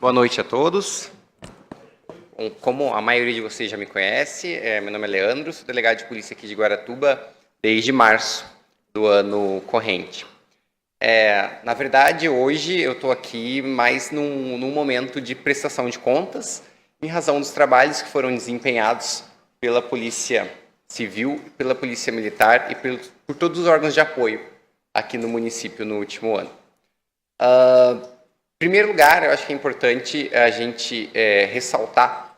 Boa noite a todos. Bom, como a maioria de vocês já me conhece, meu nome é Leandro, sou delegado de polícia aqui de Guaratuba desde março do ano corrente. Na verdade, hoje eu estou aqui mais num momento de prestação de contas, em razão dos trabalhos que foram desempenhados pela Polícia Civil, pela Polícia Militar e por todos os órgãos de apoio aqui no município no último ano. Em primeiro lugar, eu acho que é importante a gente ressaltar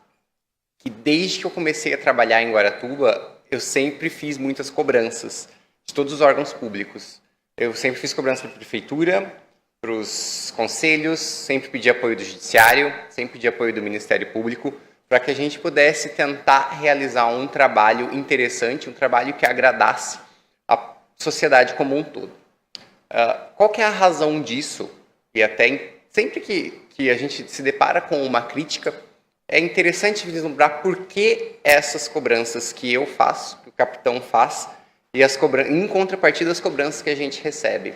que desde que eu comecei a trabalhar em Guaratuba, eu sempre fiz muitas cobranças de todos os órgãos públicos. Eu sempre fiz cobrança para a prefeitura, para os conselhos, sempre pedi apoio do judiciário, sempre pedi apoio do Ministério Público, para que a gente pudesse tentar realizar um trabalho interessante, um trabalho que agradasse a sociedade como um todo. Qual que é a razão disso? E até sempre que a gente se depara com uma crítica, é interessante vislumbrar por que essas cobranças que eu faço, que o capitão faz, e em contrapartida as cobranças que a gente recebe.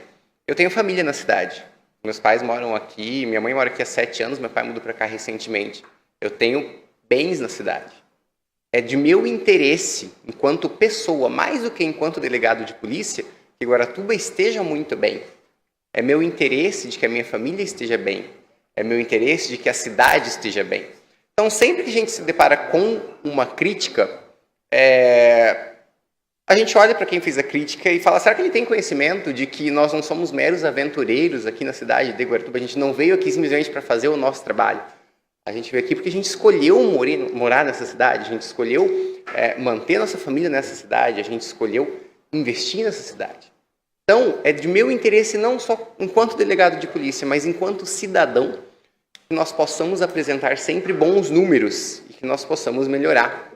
Eu tenho família na cidade. Meus pais moram aqui, minha mãe mora aqui há 7 anos, meu pai mudou para cá recentemente. Eu tenho bens na cidade. É de meu interesse, enquanto pessoa, mais do que enquanto delegado de polícia, que Guaratuba esteja muito bem. É meu interesse de que a minha família esteja bem. É meu interesse de que a cidade esteja bem. Então, sempre que a gente se depara com uma crítica, a gente olha para quem fez a crítica e fala, será que ele tem conhecimento de que nós não somos meros aventureiros aqui na cidade de Guaratuba? A gente não veio aqui simplesmente para fazer o nosso trabalho. A gente veio aqui porque a gente escolheu morar nessa cidade, a gente escolheu manter nossa família nessa cidade, a gente escolheu investir nessa cidade. Então, é de meu interesse, não só enquanto delegado de polícia, mas enquanto cidadão, que nós possamos apresentar sempre bons números e que nós possamos melhorar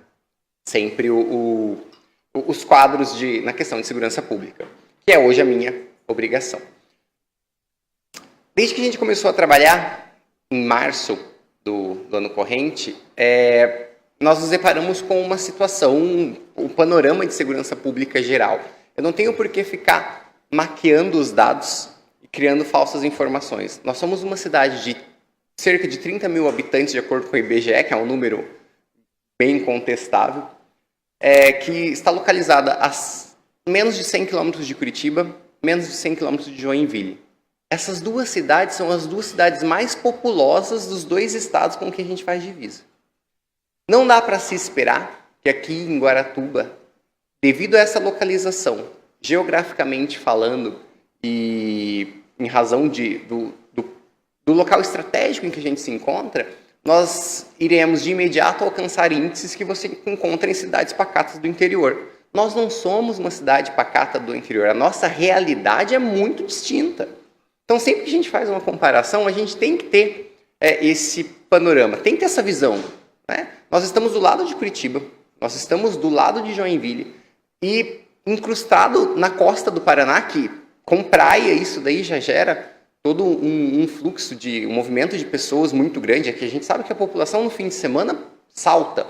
sempre os quadros na questão de segurança pública, que é hoje a minha obrigação. Desde que a gente começou a trabalhar, em março do ano corrente, nós nos deparamos com uma situação, um panorama de segurança pública geral. Eu não tenho por que ficar maquiando os dados e criando falsas informações. Nós somos uma cidade de cerca de 30 mil habitantes, de acordo com o IBGE, que é um número bem incontestável, que está localizada a menos de 100 quilômetros de Curitiba, menos de 100 quilômetros de Joinville. Essas duas cidades são as duas cidades mais populosas dos dois estados com que a gente faz divisa. Não dá para se esperar que aqui em Guaratuba, devido a essa localização, geograficamente falando, e em razão do local estratégico em que a gente se encontra, nós iremos de imediato alcançar índices que você encontra em cidades pacatas do interior. Nós não somos uma cidade pacata do interior, a nossa realidade é muito distinta. Então, sempre que a gente faz uma comparação, a gente tem que ter esse panorama, tem que ter essa visão. Né? Nós estamos do lado de Curitiba, nós estamos do lado de Joinville, e incrustado na costa do Paraná, que com praia isso daí já gera todo um fluxo um movimento de pessoas muito grande. Aqui a gente sabe que a população no fim de semana salta.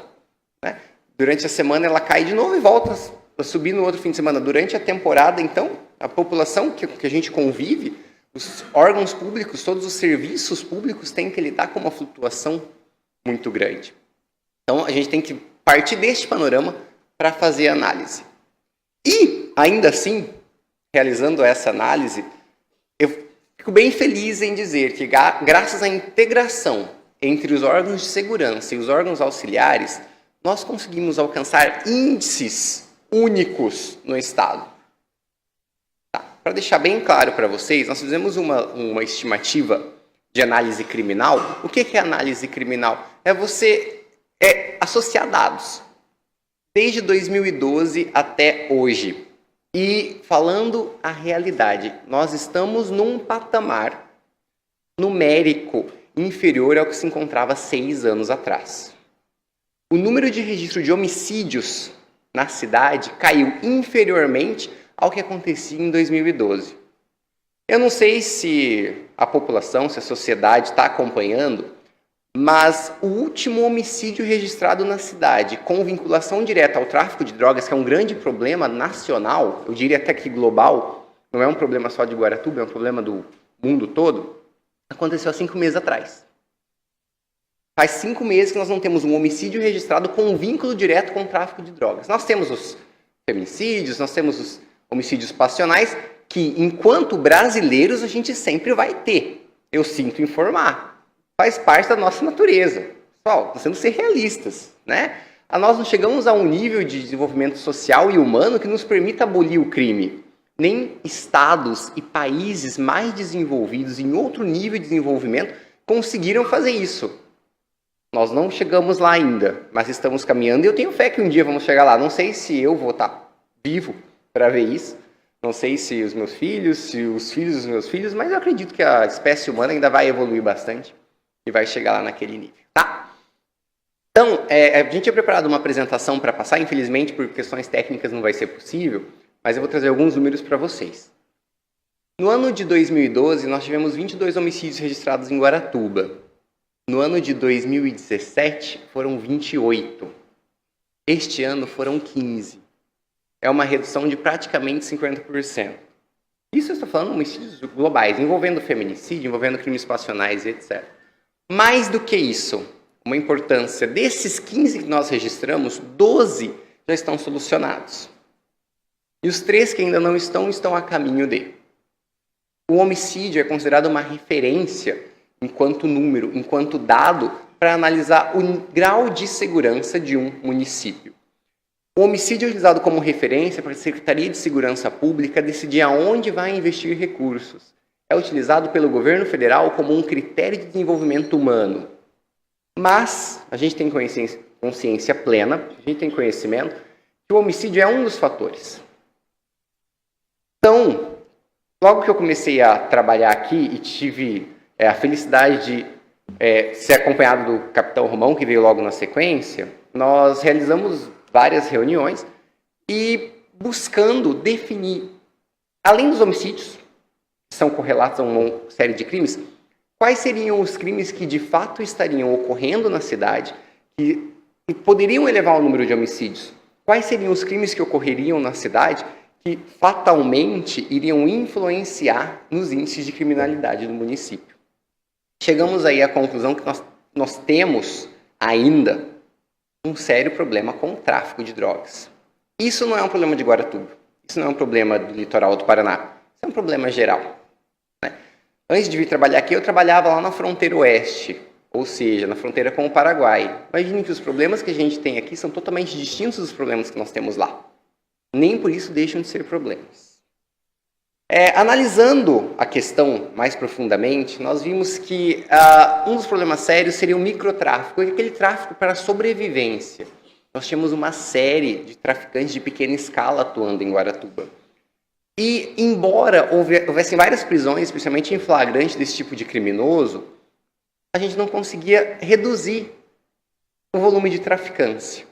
Né? Durante a semana ela cai de novo e volta a subir no outro fim de semana. Durante a temporada, então, a população que a gente convive, os órgãos públicos, todos os serviços públicos têm que lidar com uma flutuação muito grande. Então, a gente tem que partir deste panorama para fazer a análise. E, ainda assim, realizando essa análise, eu fico bem feliz em dizer que, graças à integração entre os órgãos de segurança e os órgãos auxiliares, nós conseguimos alcançar índices únicos no Estado. Tá. Para deixar bem claro para vocês, nós fizemos uma estimativa de análise criminal. O que é análise criminal? É você associar dados, desde 2012 até hoje. E falando a realidade, nós estamos num patamar numérico inferior ao que se encontrava 6 anos atrás. O número de registro de homicídios na cidade caiu inferiormente ao que acontecia em 2012. Eu não sei se a população, se a sociedade está acompanhando, mas o último homicídio registrado na cidade, com vinculação direta ao tráfico de drogas, que é um grande problema nacional, eu diria até que global, não é um problema só de Guaratuba, é um problema do mundo todo, aconteceu há 5 meses atrás. Faz 5 meses que nós não temos um homicídio registrado com um vínculo direto com o tráfico de drogas. Nós temos os feminicídios, nós temos os homicídios passionais, que, enquanto brasileiros, a gente sempre vai ter. Eu sinto informar. Faz parte da nossa natureza. Pessoal, nós temos que ser realistas, né? Nós não chegamos a um nível de desenvolvimento social e humano que nos permita abolir o crime. Nem estados e países mais desenvolvidos, em outro nível de desenvolvimento, conseguiram fazer isso. Nós não chegamos lá ainda, mas estamos caminhando e eu tenho fé que um dia vamos chegar lá. Não sei se eu vou estar vivo para ver isso, não sei se os meus filhos, se os filhos dos meus filhos, mas eu acredito que a espécie humana ainda vai evoluir bastante e vai chegar lá naquele nível, tá? Então, a gente tinha preparado uma apresentação para passar, infelizmente por questões técnicas não vai ser possível, mas eu vou trazer alguns números para vocês. No ano de 2012, nós tivemos 22 homicídios registrados em Guaratuba. No ano de 2017, foram 28. Este ano foram 15. É uma redução de praticamente 50%. Isso eu estou falando de homicídios globais, envolvendo feminicídio, envolvendo crimes passionais e etc. Mais do que isso, uma importância desses 15 que nós registramos, 12 já estão solucionados. E os 3 que ainda não estão a caminho de. O homicídio é considerado uma referência enquanto número, enquanto dado, para analisar o grau de segurança de um município. O homicídio é utilizado como referência para a Secretaria de Segurança Pública decidir aonde vai investir recursos. É utilizado pelo governo federal como um critério de desenvolvimento humano. Mas a gente tem consciência plena, a gente tem conhecimento que o homicídio é um dos fatores. Então, logo que eu comecei a trabalhar aqui e tive a felicidade de ser acompanhado do capitão Romão, que veio logo na sequência, nós realizamos várias reuniões e buscando definir, além dos homicídios, que são correlatos a uma série de crimes, quais seriam os crimes que de fato estariam ocorrendo na cidade que poderiam elevar o número de homicídios. Quais seriam os crimes que ocorreriam na cidade que fatalmente iriam influenciar nos índices de criminalidade do município. Chegamos aí à conclusão que nós temos ainda um sério problema com o tráfico de drogas. Isso não é um problema de Guaratuba, isso não é um problema do litoral do Paraná, isso é um problema geral. Né? Antes de vir trabalhar aqui, eu trabalhava lá na fronteira oeste, ou seja, na fronteira com o Paraguai. Imagine que os problemas que a gente tem aqui são totalmente distintos dos problemas que nós temos lá. Nem por isso deixam de ser problemas. Analisando a questão mais profundamente, nós vimos que um dos problemas sérios seria o microtráfico, aquele tráfico para sobrevivência. Nós tínhamos uma série de traficantes de pequena escala atuando em Guaratuba. E, embora houvessem várias prisões, especialmente em flagrante desse tipo de criminoso, a gente não conseguia reduzir o volume de traficância.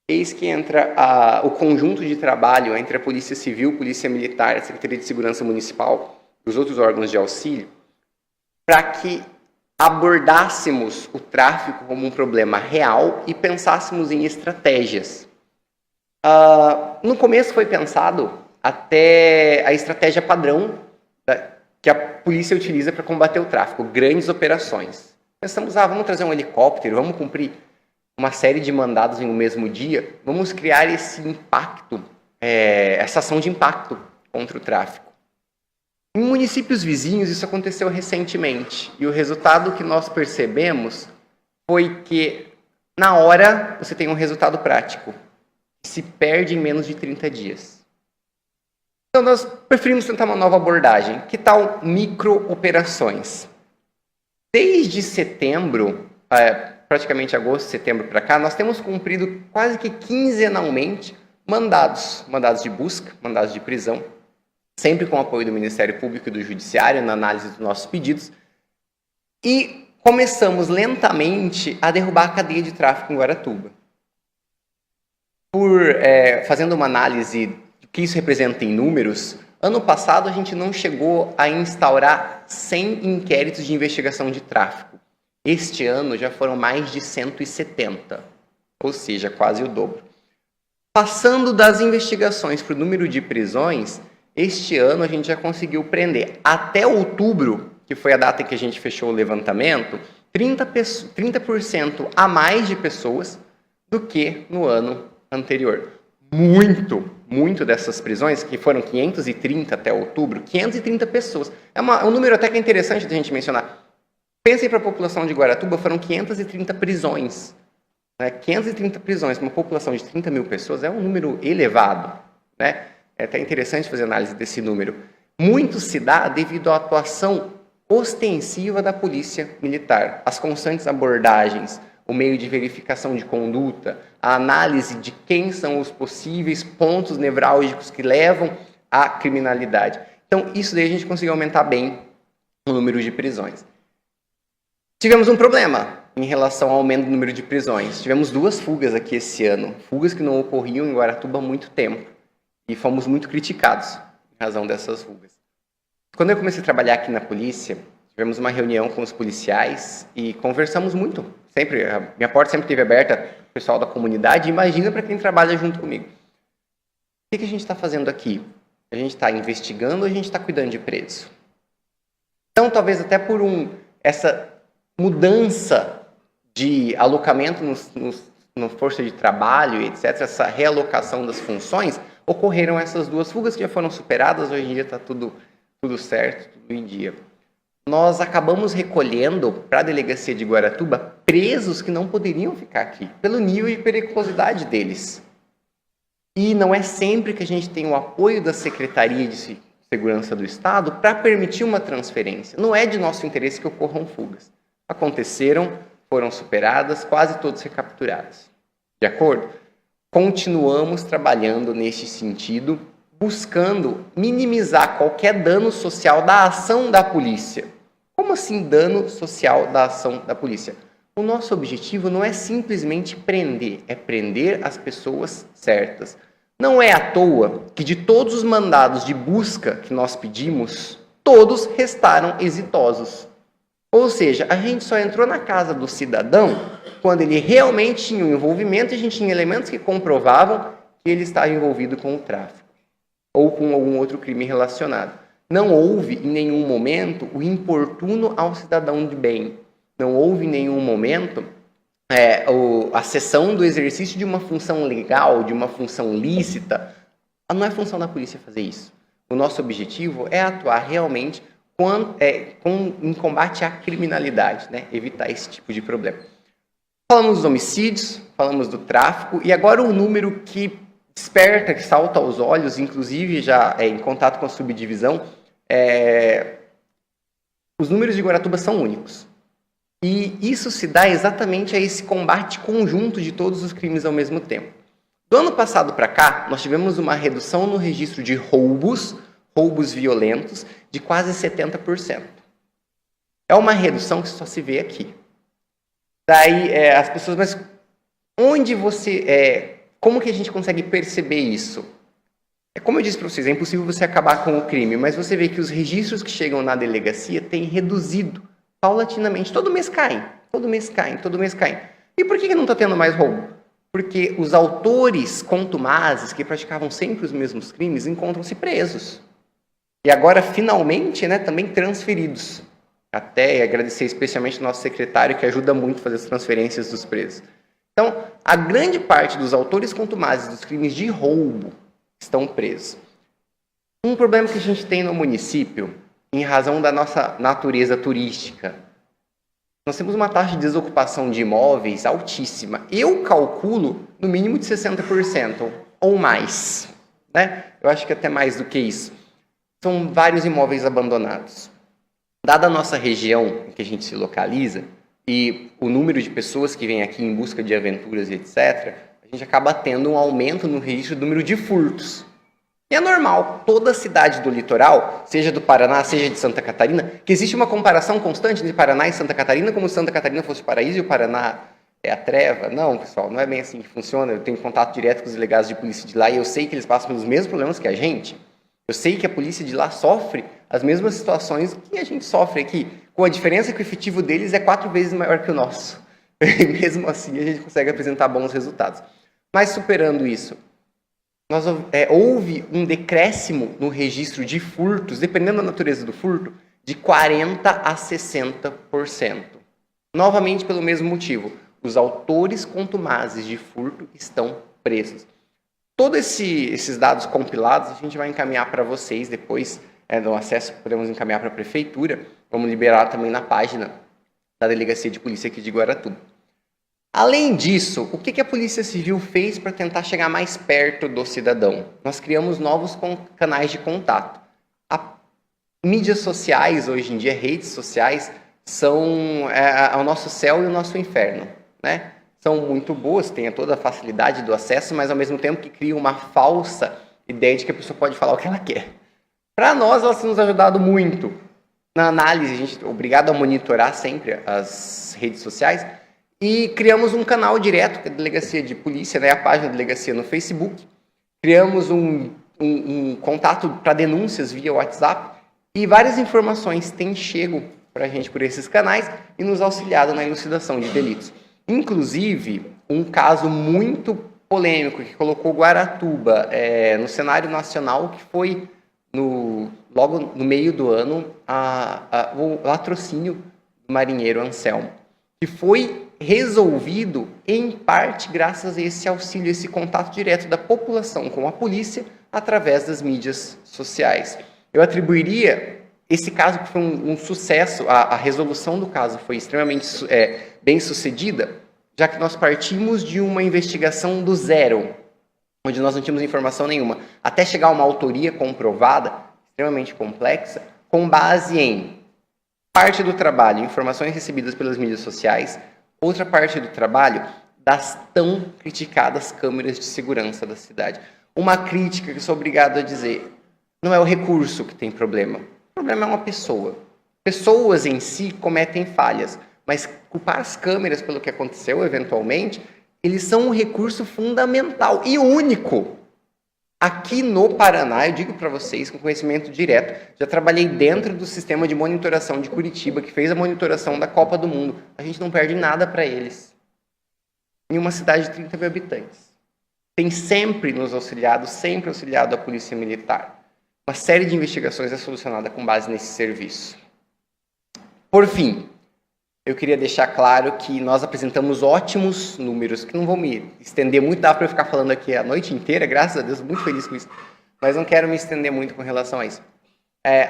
Eis que entra o conjunto de trabalho entre a Polícia Civil, Polícia Militar, a Secretaria de Segurança Municipal e os outros órgãos de auxílio, para que abordássemos o tráfico como um problema real e pensássemos em estratégias. No começo foi pensado até a estratégia padrão que a polícia utiliza para combater o tráfico, grandes operações. Pensamos, vamos trazer um helicóptero, vamos cumprir uma série de mandados em um mesmo dia, vamos criar esse impacto, essa ação de impacto contra o tráfico. Em municípios vizinhos, isso aconteceu recentemente, e o resultado que nós percebemos foi que, na hora, você tem um resultado prático, que se perde em menos de 30 dias. Então, nós preferimos tentar uma nova abordagem. Que tal micro-operações? Desde setembro, praticamente agosto, setembro para cá, nós temos cumprido quase que quinzenalmente mandados de busca, mandados de prisão, sempre com o apoio do Ministério Público e do Judiciário na análise dos nossos pedidos, e começamos lentamente a derrubar a cadeia de tráfico em Guaratuba. Fazendo uma análise do que isso representa em números, ano passado a gente não chegou a instaurar 100 inquéritos de investigação de tráfico. Este ano já foram mais de 170, ou seja, quase o dobro. Passando das investigações para o número de prisões, este ano a gente já conseguiu prender. Até outubro, que foi a data em que a gente fechou o levantamento, 30% a mais de pessoas do que no ano anterior. Muito dessas prisões, que foram 530 até outubro, 530 pessoas. É um número até que é interessante de a gente mencionar. Pensem para a população de Guaratuba, foram 530 prisões. 530 prisões, uma população de 30 mil pessoas, é um número elevado. Né? É até interessante fazer análise desse número. Muito se dá devido à atuação ostensiva da polícia militar. As constantes abordagens, o meio de verificação de conduta, a análise de quem são os possíveis pontos nevrálgicos que levam à criminalidade. Então, isso daí a gente conseguiu aumentar bem o número de prisões. Tivemos um problema em relação ao aumento do número de prisões. Tivemos 2 fugas aqui esse ano, fugas que não ocorriam em Guaratuba há muito tempo, e fomos muito criticados em razão dessas fugas. Quando eu comecei a trabalhar aqui na polícia, tivemos uma reunião com os policiais e conversamos muito. Sempre, a minha porta sempre esteve aberta para o pessoal da comunidade, imagina para quem trabalha junto comigo. O que a gente está fazendo aqui? A gente está investigando ou a gente está cuidando de preso? Então, talvez até por essa mudança de alocamento na força de trabalho, etc., essa realocação das funções, ocorreram essas 2 fugas que já foram superadas, hoje em dia está tudo certo, tudo em dia. Nós acabamos recolhendo para a delegacia de Guaratuba presos que não poderiam ficar aqui, pelo nível de periculosidade deles. E não é sempre que a gente tem o apoio da Secretaria de Segurança do Estado para permitir uma transferência. Não é de nosso interesse que ocorram fugas. Aconteceram, foram superadas, quase todos recapturados. De acordo? Continuamos trabalhando neste sentido, buscando minimizar qualquer dano social da ação da polícia. Como assim dano social da ação da polícia? O nosso objetivo não é simplesmente prender, é prender as pessoas certas. Não é à toa que de todos os mandados de busca que nós pedimos, todos restaram exitosos. Ou seja, a gente só entrou na casa do cidadão quando ele realmente tinha um envolvimento e a gente tinha elementos que comprovavam que ele estava envolvido com o tráfico ou com algum outro crime relacionado. Não houve em nenhum momento o importuno ao cidadão de bem. Não houve em nenhum momento a cessão do exercício de uma função legal, de uma função lícita. Não é função da polícia fazer isso. O nosso objetivo é atuar realmente em combate à criminalidade, né? Evitar esse tipo de problema. Falamos dos homicídios, falamos do tráfico, e agora um número que desperta, que salta aos olhos, inclusive já em contato com a subdivisão, os números de Guaratuba são únicos. E isso se dá exatamente a esse combate conjunto de todos os crimes ao mesmo tempo. Do ano passado para cá, nós tivemos uma redução no registro de roubos violentos, de quase 70%. É uma redução que só se vê aqui. Daí, as pessoas, mas como que a gente consegue perceber isso? Como eu disse para vocês, é impossível você acabar com o crime, mas você vê que os registros que chegam na delegacia têm reduzido paulatinamente. Todo mês caem. E por que não está tendo mais roubo? Porque os autores contumazes, que praticavam sempre os mesmos crimes, encontram-se presos. E agora, finalmente, né, também transferidos. Até agradecer especialmente ao nosso secretário, que ajuda muito a fazer as transferências dos presos. Então, a grande parte dos autores contumazes dos crimes de roubo estão presos. Um problema que a gente tem no município, em razão da nossa natureza turística, nós temos uma taxa de desocupação de imóveis altíssima. Eu calculo no mínimo de 60% ou mais. Né? Eu acho que até mais do que isso. São vários imóveis abandonados. Dada a nossa região em que a gente se localiza e o número de pessoas que vêm aqui em busca de aventuras e etc., a gente acaba tendo um aumento no registro do número de furtos. E é normal, toda cidade do litoral, seja do Paraná, seja de Santa Catarina, que existe uma comparação constante entre Paraná e Santa Catarina, como se Santa Catarina fosse o paraíso e o Paraná é a treva. Não, pessoal, não é bem assim que funciona. Eu tenho contato direto com os delegados de polícia de lá e eu sei que eles passam pelos mesmos problemas que a gente. Eu sei que a polícia de lá sofre as mesmas situações que a gente sofre aqui, com a diferença que o efetivo deles é 4 vezes maior que o nosso. E mesmo assim a gente consegue apresentar bons resultados. Mas superando isso, houve um decréscimo no registro de furtos, dependendo da natureza do furto, de 40% a 60%. Novamente pelo mesmo motivo, os autores contumazes de furto estão presos. Todos esses dados compilados a gente vai encaminhar para vocês depois, no acesso podemos encaminhar para a prefeitura, vamos liberar também na página da Delegacia de Polícia aqui de Guaratuba. Além disso, o que a Polícia Civil fez para tentar chegar mais perto do cidadão? Nós criamos novos canais de contato. Mídias sociais, hoje em dia, redes sociais, são o nosso céu e o nosso inferno, né? São muito boas, têm toda a facilidade do acesso, mas ao mesmo tempo que criam uma falsa ideia de que a pessoa pode falar o que ela quer. Para nós, elas têm nos ajudado muito. Na análise, a gente é obrigado a monitorar sempre as redes sociais e criamos um canal direto com a Delegacia de Polícia, né, a página da Delegacia no Facebook. Criamos um contato para denúncias via WhatsApp e várias informações têm chego para a gente por esses canais e nos auxiliado na elucidação de delitos. Inclusive, um caso muito polêmico que colocou Guaratuba no cenário nacional, que foi logo no meio do ano o latrocínio do marinheiro Anselmo, que foi resolvido em parte graças a esse auxílio, esse contato direto da população com a polícia através das mídias sociais. Eu atribuiria esse caso que foi um sucesso, a resolução do caso foi extremamente bem sucedida, já que nós partimos de uma investigação do zero, onde nós não tínhamos informação nenhuma, até chegar a uma autoria comprovada, extremamente complexa, com base em parte do trabalho, informações recebidas pelas mídias sociais, outra parte do trabalho das tão criticadas câmeras de segurança da cidade. Uma crítica que sou obrigado a dizer, não é o recurso que tem problema. O problema é uma pessoa. Pessoas em si cometem falhas, mas culpar as câmeras pelo que aconteceu, eventualmente, eles são um recurso fundamental e único. Aqui no Paraná, eu digo para vocês com conhecimento direto, já trabalhei dentro do sistema de monitoração de Curitiba, que fez a monitoração da Copa do Mundo. A gente não perde nada para eles. Em uma cidade de 30 mil habitantes. Tem sempre nos auxiliado, sempre auxiliado a Polícia Militar. Uma série de investigações é solucionada com base nesse serviço. Por fim, eu queria deixar claro que nós apresentamos ótimos números, que não vou me estender muito, dá para eu ficar falando aqui a noite inteira, graças a Deus, muito feliz com isso, mas não quero me estender muito com relação a isso.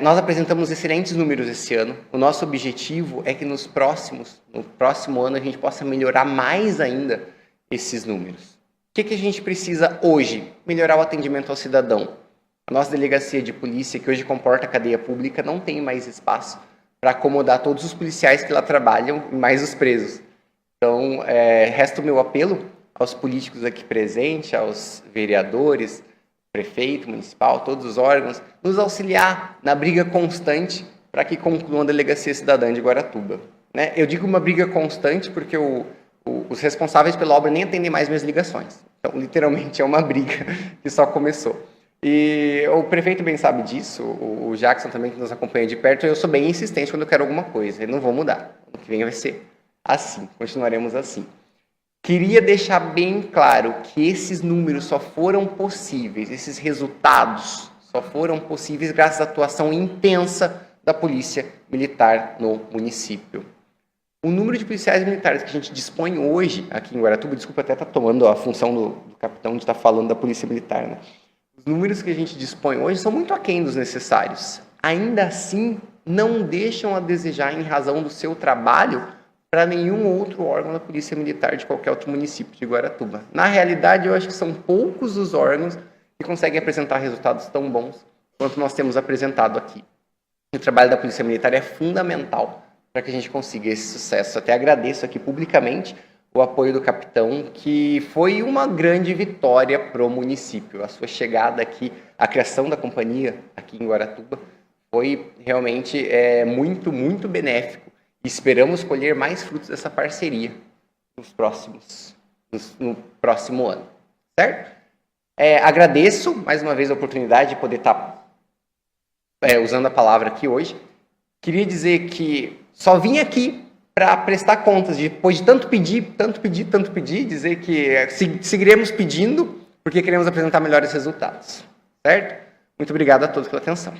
Nós apresentamos excelentes números esse ano, o nosso objetivo é que no próximo ano, a gente possa melhorar mais ainda esses números. O que a gente precisa hoje? Melhorar o atendimento ao cidadão. A nossa delegacia de polícia, que hoje comporta a cadeia pública, não tem mais espaço para acomodar todos os policiais que lá trabalham e mais os presos. Então, resta o meu apelo aos políticos aqui presentes, aos vereadores, prefeito municipal, todos os órgãos, nos auxiliar na briga constante para que concluam a Delegacia Cidadã de Guaratuba. Né? Eu digo uma briga constante porque os responsáveis pela obra nem atendem mais minhas ligações. Então, literalmente, é uma briga que só começou. E o prefeito bem sabe disso, o Jackson também, que nos acompanha de perto, eu sou bem insistente quando eu quero alguma coisa, eu não vou mudar. O que vem vai ser assim, continuaremos assim. Queria deixar bem claro que esses números só foram possíveis, esses resultados só foram possíveis graças à atuação intensa da Polícia Militar no município. O número de policiais militares que a gente dispõe hoje aqui em Guaratuba, desculpa até estar tomando a função do capitão de estar falando da Polícia Militar, né? Os números que a gente dispõe hoje são muito aquém dos necessários. Ainda assim, não deixam a desejar em razão do seu trabalho para nenhum outro órgão da Polícia Militar de qualquer outro município de Guaratuba. Na realidade, eu acho que são poucos os órgãos que conseguem apresentar resultados tão bons quanto nós temos apresentado aqui. O trabalho da Polícia Militar é fundamental para que a gente consiga esse sucesso. Até agradeço aqui publicamente o apoio do capitão, que foi uma grande vitória para o município. A sua chegada aqui, a criação da companhia aqui em Guaratuba, foi realmente muito, muito benéfico. E esperamos colher mais frutos dessa parceria no próximo ano. Certo? Agradeço mais uma vez a oportunidade de poder estar usando a palavra aqui hoje. Queria dizer que só vim aqui para prestar contas, depois de tanto pedir, dizer que seguiremos pedindo, porque queremos apresentar melhores resultados. Certo? Muito obrigado a todos pela atenção.